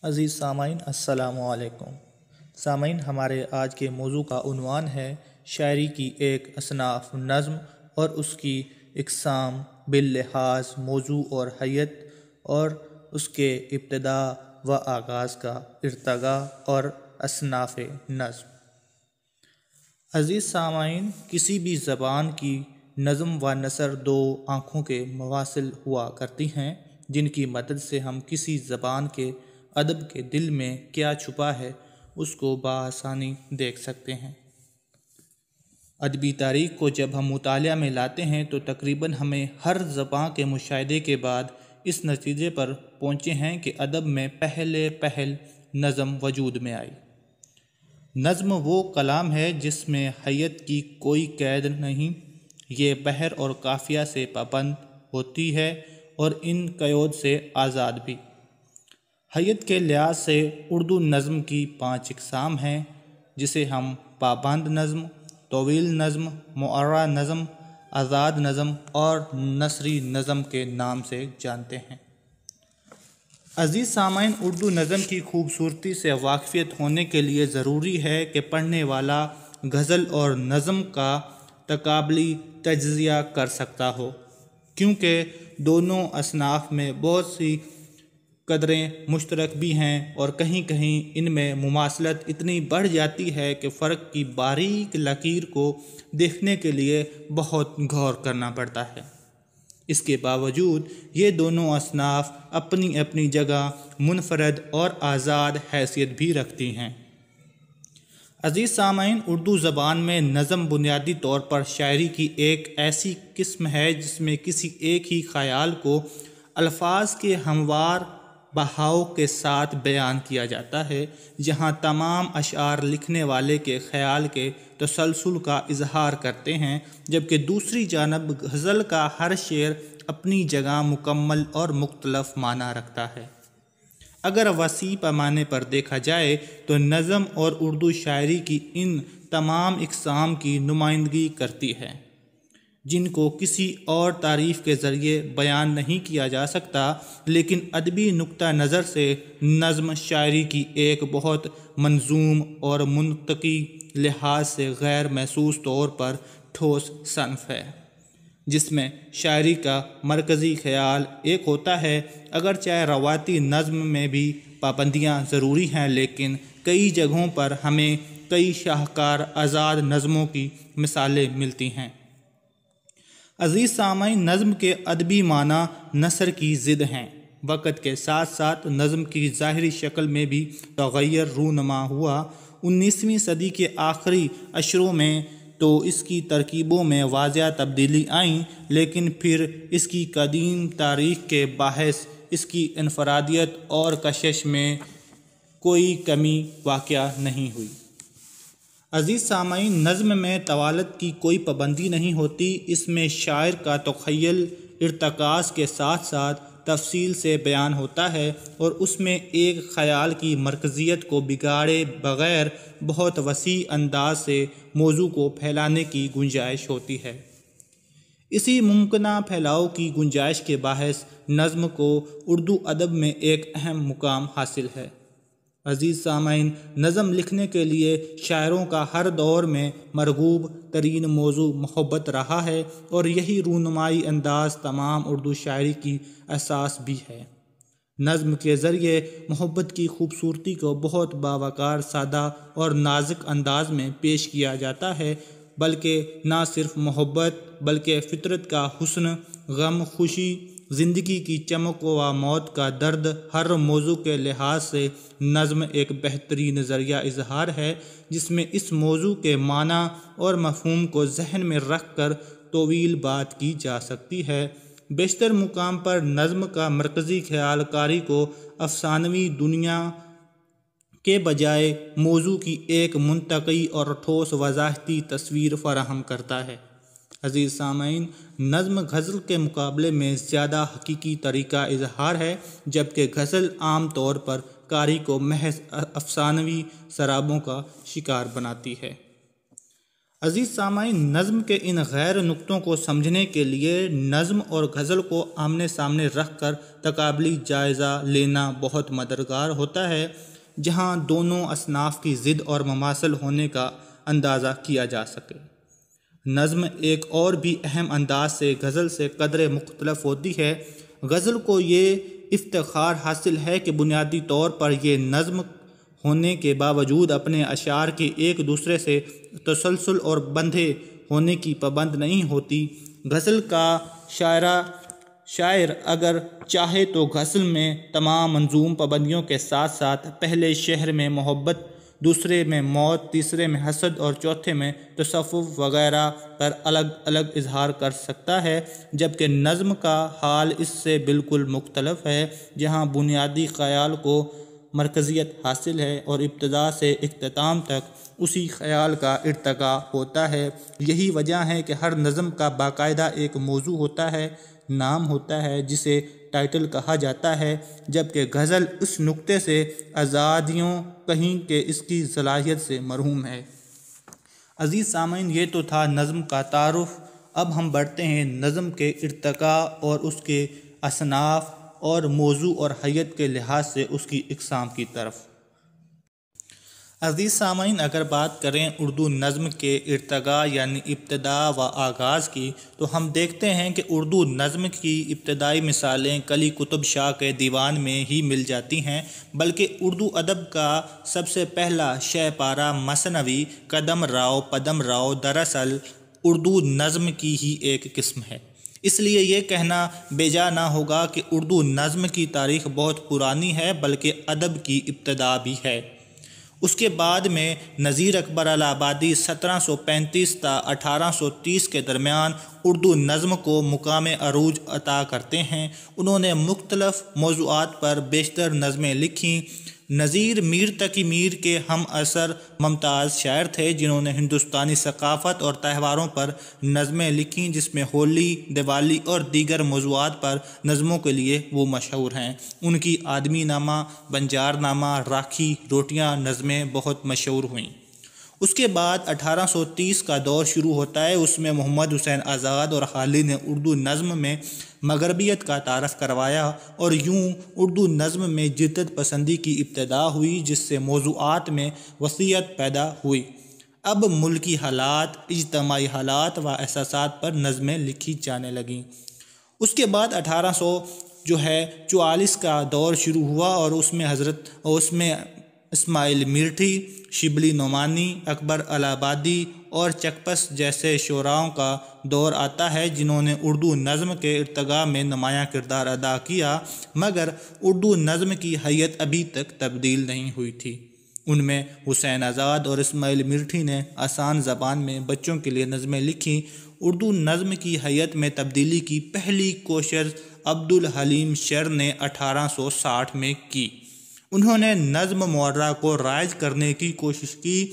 عزیز سامعین السلام علیکم۔ سامعین، ہمارے آج کے موضوع کا عنوان ہے شاعری کی ایک اصناف نظم اور اس کی اقسام باللحاظ موضوع اور حیت اور اس کے ابتدا و آغاز کا ارتقا اور اصناف نظم۔ عزیز سامعین، کسی بھی زبان کی نظم و نثر دو آنکھوں کے مواصل ہوا کرتی ہیں جن کی مدد سے ہم کسی زبان کے ادب کے دل میں کیا چھپا ہے اس کو بآسانی دیکھ سکتے ہیں۔ ادبی تاریخ کو جب ہم مطالعہ میں لاتے ہیں تو تقریباً ہمیں ہر زبان کے مشاہدے کے بعد اس نتیجے پر پہنچے ہیں کہ ادب میں پہل نظم وجود میں آئی۔ نظم وہ کلام ہے جس میں حیت کی کوئی قید نہیں، یہ بحر اور قافیہ سے پابند ہوتی ہے اور ان قیود سے آزاد بھی۔ حیت کے لحاظ سے اردو نظم کی 5 اقسام ہیں جسے ہم پابند نظم، طویل نظم، معرّہ نظم، آزاد نظم اور نثری نظم کے نام سے جانتے ہیں۔ عزیز سامعین، اردو نظم کی خوبصورتی سے واقفیت ہونے کے لیے ضروری ہے کہ پڑھنے والا غزل اور نظم کا تقابلی تجزیہ کر سکتا ہو، کیونکہ دونوں اصناف میں بہت سی قدریں مشترک بھی ہیں اور کہیں کہیں ان میں مماثلت اتنی بڑھ جاتی ہے کہ فرق کی باریک لکیر کو دیکھنے کے لیے بہت غور کرنا پڑتا ہے۔ اس کے باوجود یہ دونوں اصناف اپنی اپنی جگہ منفرد اور آزاد حیثیت بھی رکھتی ہیں۔ عزیز سامعین، اردو زبان میں نظم بنیادی طور پر شاعری کی ایک ایسی قسم ہے جس میں کسی ایک ہی خیال کو الفاظ کے ہموار بہاؤ کے ساتھ بیان کیا جاتا ہے، جہاں تمام اشعار لکھنے والے کے خیال کے تسلسل کا اظہار کرتے ہیں، جبکہ دوسری جانب غزل کا ہر شعر اپنی جگہ مکمل اور مختلف معنی رکھتا ہے۔ اگر وسیع پیمانے پر دیکھا جائے تو نظم اور اردو شاعری کی ان تمام اقسام کی نمائندگی کرتی ہے جن کو کسی اور تعریف کے ذریعے بیان نہیں کیا جا سکتا، لیکن ادبی نقطہ نظر سے نظم شاعری کی ایک بہت منظوم اور منطقی لحاظ سے غیر محسوس طور پر ٹھوس صنف ہے، جس میں شاعری کا مرکزی خیال ایک ہوتا ہے۔ اگرچہ روایتی نظم میں بھی پابندیاں ضروری ہیں، لیکن کئی جگہوں پر ہمیں کئی شاہکار آزاد نظموں کی مثالیں ملتی ہیں۔ عزیز سامعین، نظم کے ادبی معنی نثر کی ضد ہیں۔ وقت کے ساتھ ساتھ نظم کی ظاہری شکل میں بھی تغیر رونما ہوا۔ 19ویں صدی کے آخری اشروں میں تو اس کی ترکیبوں میں واضح تبدیلی آئیں، لیکن پھر اس کی قدیم تاریخ کے باعث اس کی انفرادیت اور کشش میں کوئی کمی واقع نہیں ہوئی۔ عزیز سامعین، نظم میں طوالت کی کوئی پابندی نہیں ہوتی، اس میں شاعر کا تخیل ارتکاز کے ساتھ ساتھ تفصیل سے بیان ہوتا ہے اور اس میں ایک خیال کی مرکزیت کو بگاڑے بغیر بہت وسیع انداز سے موضوع کو پھیلانے کی گنجائش ہوتی ہے۔ اسی ممکنہ پھیلاؤ کی گنجائش کے باعث نظم کو اردو ادب میں ایک اہم مقام حاصل ہے۔ عزیز سامعین، نظم لکھنے کے لیے شاعروں کا ہر دور میں مرغوب ترین موضوع محبت رہا ہے اور یہی رونمائی انداز تمام اردو شاعری کی اساس بھی ہے۔ نظم کے ذریعے محبت کی خوبصورتی کو بہت باوقار، سادہ اور نازک انداز میں پیش کیا جاتا ہے، بلکہ نہ صرف محبت بلکہ فطرت کا حسن، غم، خوشی، زندگی کی چمک و موت کا درد، ہر موضوع کے لحاظ سے نظم ایک بہترین ذریعہ اظہار ہے جس میں اس موضوع کے معنی اور مفہوم کو ذہن میں رکھ کر طویل بات کی جا سکتی ہے۔ بیشتر مقام پر نظم کا مرکزی خیال قاری کو افسانوی دنیا کے بجائے موضوع کی ایک منطقی اور ٹھوس وضاحتی تصویر فراہم کرتا ہے۔ عزیز سامعین، نظم غزل کے مقابلے میں زیادہ حقیقی طریقہ اظہار ہے، جبکہ غزل عام طور پر قاری کو محض افسانوی سرابوں کا شکار بناتی ہے۔ عزیز سامعین، نظم کے ان غیر نقطوں کو سمجھنے کے لیے نظم اور غزل کو آمنے سامنے رکھ کر تقابلی جائزہ لینا بہت مددگار ہوتا ہے، جہاں دونوں اصناف کی ضد اور مماثل ہونے کا اندازہ کیا جا سکے۔ نظم ایک اور بھی اہم انداز سے غزل سے قدرے مختلف ہوتی ہے۔ غزل کو یہ افتخار حاصل ہے کہ بنیادی طور پر یہ نظم ہونے کے باوجود اپنے اشعار کی ایک دوسرے سے تسلسل اور بندھے ہونے کی پابند نہیں ہوتی۔ غزل کا شاعر اگر چاہے تو غزل میں تمام منظوم پابندیوں کے ساتھ ساتھ پہلے شعر میں محبت، دوسرے میں موت، تیسرے میں حسد اور چوتھے میں تصوف وغیرہ پر الگ الگ اظہار کر سکتا ہے، جبکہ نظم کا حال اس سے بالکل مختلف ہے، جہاں بنیادی خیال کو مرکزیت حاصل ہے اور ابتدا سے اختتام تک اسی خیال کا ارتقاء ہوتا ہے۔ یہی وجہ ہے کہ ہر نظم کا باقاعدہ ایک موضوع ہوتا ہے، نام ہوتا ہے جسے ٹائٹل کہا جاتا ہے، جبکہ غزل اس نقطے سے آزادیوں کہیں کہ اس کی صلاحیت سے محروم ہے۔ عزیز سامعین، یہ تو تھا نظم کا تعارف۔ اب ہم بڑھتے ہیں نظم کے ارتقاء اور اس کے اصناف اور موضوع اور حیت کے لحاظ سے اس کی اقسام کی طرف۔ عزیز سامعین، اگر بات کریں اردو نظم کے ارتقاء یعنی ابتدا و آغاز کی، تو ہم دیکھتے ہیں کہ اردو نظم کی ابتدائی مثالیں قلی قطب شاہ کے دیوان میں ہی مل جاتی ہیں، بلکہ اردو ادب کا سب سے پہلا شہ پارہ مثنوی قدم راؤ پدم راؤ دراصل اردو نظم کی ہی ایک قسم ہے۔ اس لیے یہ کہنا بیجا نہ ہوگا کہ اردو نظم کی تاریخ بہت پرانی ہے، بلکہ ادب کی ابتدا بھی ہے۔ اس کے بعد میں نذیر اکبر الہ آبادی 1735 تا 1830 کے درمیان اردو نظم کو مقام عروج عطا کرتے ہیں۔ انہوں نے مختلف موضوعات پر بیشتر نظمیں لکھیں۔ نذیر میر تقی میر کے ہم عصر ممتاز شاعر تھے، جنہوں نے ہندوستانی ثقافت اور تہواروں پر نظمیں لکھیں، جس میں ہولی، دیوالی اور دیگر موضوعات پر نظموں کے لیے وہ مشہور ہیں۔ ان کی آدمی نامہ، بنجار نامہ، راکھی، روٹیاں نظمیں بہت مشہور ہوئیں۔ اس کے بعد 1830 کا دور شروع ہوتا ہے۔ اس میں محمد حسین آزاد اور حالی نے اردو نظم میں مغربیت کا تعارف کروایا، اور یوں اردو نظم میں جدت پسندی کی ابتدا ہوئی، جس سے موضوعات میں وسعت پیدا ہوئی۔ اب ملکی حالات، اجتماعی حالات و احساسات پر نظمیں لکھی جانے لگیں۔ اس کے بعد 1844 کا دور شروع ہوا، اور اس میں اسماعیل میرٹھی، شبلی نعمانی، اکبر الہ آبادی اور چکپس جیسے شعراؤں کا دور آتا ہے، جنہوں نے اردو نظم کے ارتقاء میں نمایاں کردار ادا کیا، مگر اردو نظم کی حیت ابھی تک تبدیل نہیں ہوئی تھی۔ ان میں حسین آزاد اور اسماعیل میرٹھی نے آسان زبان میں بچوں کے لیے نظمیں لکھیں۔ اردو نظم کی حیت میں تبدیلی کی پہلی کوشش عبدالحلیم شر نے 1860 میں کی۔ انہوں نے نظم معرہ کو رائج کرنے کی کوشش کی۔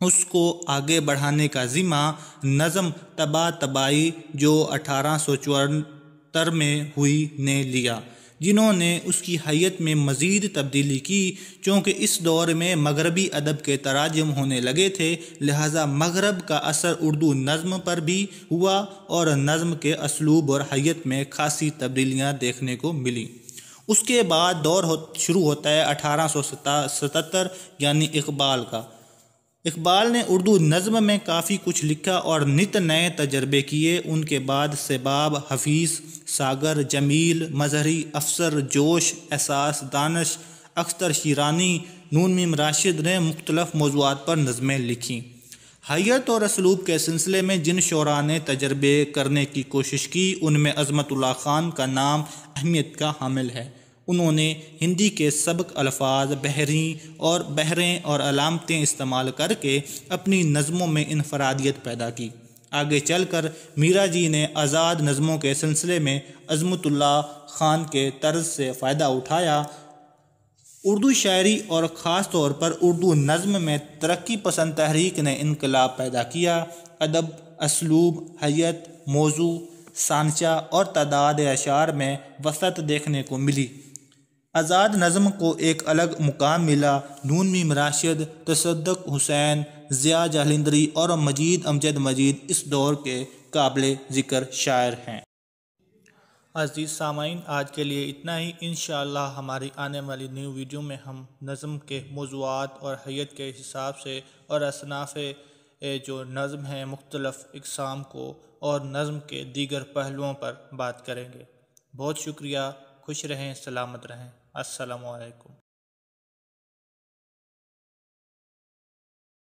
اس کو آگے بڑھانے کا ذمہ نظم طباطبائی جو 1874 میں ہوئی نے لیا، جنہوں نے اس کی حیت میں مزید تبدیلی کی۔ چونکہ اس دور میں مغربی ادب کے تراجم ہونے لگے تھے، لہٰذا مغرب کا اثر اردو نظم پر بھی ہوا، اور نظم کے اسلوب اور حیت میں خاصی تبدیلیاں دیکھنے کو ملی۔ اس کے بعد دور شروع ہوتا ہے 1877 یعنی اقبال کا۔ اقبال نے اردو نظم میں کافی کچھ لکھا اور نت نئے تجربے کیے۔ ان کے بعد سباب، حفیظ، ساگر، جمیل، مظہری، افسر، جوش، احساس، دانش، اختر شیرانی، نون میم راشد نے مختلف موضوعات پر نظمیں لکھیں۔ حیت اور اسلوب کے سلسلے میں جن شعراء نے تجربے کرنے کی کوشش کی، ان میں عظمت اللہ خان کا نام اہمیت کا حامل ہے۔ انہوں نے ہندی کے سبک الفاظ، بحریں اور علامتیں استعمال کر کے اپنی نظموں میں انفرادیت پیدا کی۔ آگے چل کر میرا جی نے آزاد نظموں کے سلسلے میں عظمت اللہ خان کے طرز سے فائدہ اٹھایا۔ اردو شاعری اور خاص طور پر اردو نظم میں ترقی پسند تحریک نے انقلاب پیدا کیا۔ ادب، اسلوب، حیت، موضوع، سانچہ اور تعداد اشعار میں وسعت دیکھنے کو ملی۔ آزاد نظم کو ایک الگ مقام ملا۔ نون میم راشد، تصدق حسین، ضیاء جالندھری اور مجید امجد مجید اس دور کے قابل ذکر شاعر ہیں۔ عزیز سامعین، آج کے لیے اتنا ہی۔ انشاءاللہ ہماری آنے والی نیو ویڈیو میں ہم نظم کے موضوعات اور حیت کے حساب سے اور اصناف جو نظم ہیں مختلف اقسام کو اور نظم کے دیگر پہلوؤں پر بات کریں گے۔ بہت شکریہ، خوش رہیں، سلامت رہیں، السلام علیکم۔